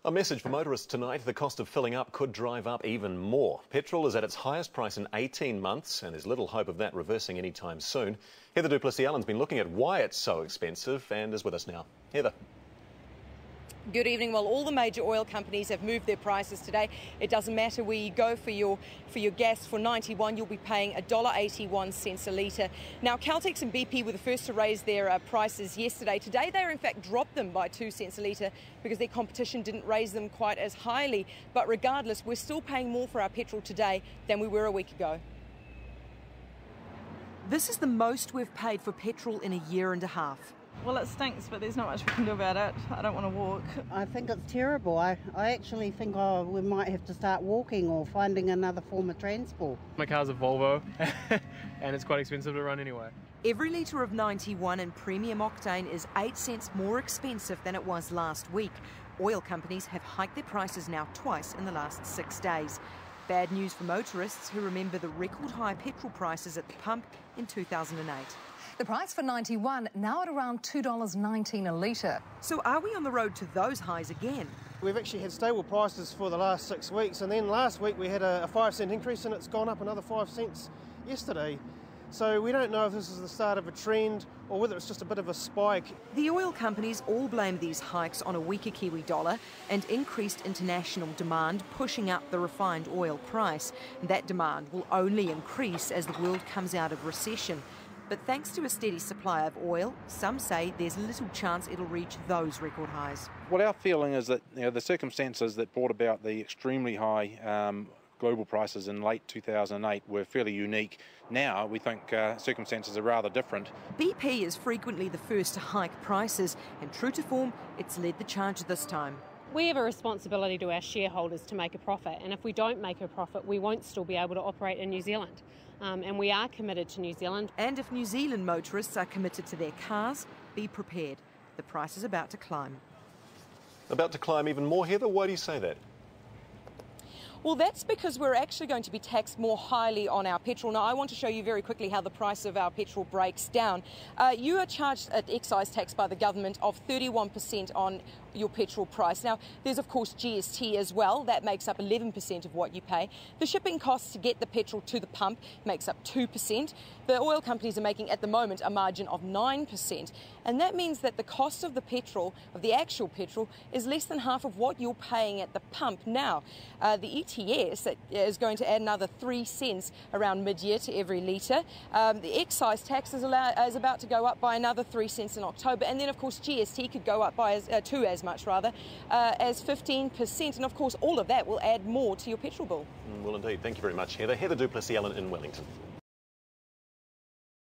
A message for motorists tonight: the cost of filling up could drive up even more. Petrol is at its highest price in 18 months and there's little hope of that reversing anytime soon. Heather Duplessis-Allen's been looking at why it's so expensive and is with us now. Heather. Good evening. Well, all the major oil companies have moved their prices today. It doesn't matter where you go for your gas. For 91, you'll be paying $1.81 a litre. Now, Caltex and BP were the first to raise their prices yesterday. Today, they in fact dropped them by 2 cents a litre because their competition didn't raise them quite as highly. But regardless, we're still paying more for our petrol today than we were a week ago. This is the most we've paid for petrol in a year and a half. Well, it stinks, but there's not much we can do about it. I don't want to walk. I think it's terrible. I actually think we might have to start walking or finding another form of transport. My car's a Volvo and it's quite expensive to run anyway. Every litre of 91 in premium octane is 8 cents more expensive than it was last week. Oil companies have hiked their prices now twice in the last 6 days. Bad news for motorists who remember the record high petrol prices at the pump in 2008. The price for 91 now at around $2.19 a litre. So are we on the road to those highs again? We've actually had stable prices for the last 6 weeks, and then last week we had a 5 cent increase and it's gone up another 5 cents yesterday. So we don't know if this is the start of a trend or whether it's just a bit of a spike. The oil companies all blame these hikes on a weaker Kiwi dollar and increased international demand, pushing up the refined oil price. That demand will only increase as the world comes out of recession. But thanks to a steady supply of oil, some say there's little chance it'll reach those record highs. Well, our feeling is that the circumstances that brought about the extremely high global prices in late 2008 were fairly unique. Now we think circumstances are rather different. BP is frequently the first to hike prices, and true to form, it's led the charge this time. We have a responsibility to our shareholders to make a profit, and if we don't make a profit, we won't still be able to operate in New Zealand. And we are committed to New Zealand. And if New Zealand motorists are committed to their cars, be prepared. The price is about to climb. About to climb even more, Heather? Why do you say that? Well, that's because we're actually going to be taxed more highly on our petrol. Now, I want to show you very quickly how the price of our petrol breaks down. You are charged an excise tax by the government of 31% on your petrol price. Now, there's of course GST as well. That makes up 11% of what you pay. The shipping costs to get the petrol to the pump makes up 2%. The oil companies are making at the moment a margin of 9%. And that means that the cost of the petrol, of the actual petrol, is less than half of what you're paying at the pump now. The ETS is going to add another 3 cents around mid-year to every litre. The excise tax is about to go up by another 3 cents in October, and then of course GST could go up by as 15%, and of course all of that will add more to your petrol bill. Well, indeed. Thank you very much, Heather. Heather Duplessis-Allen in Wellington.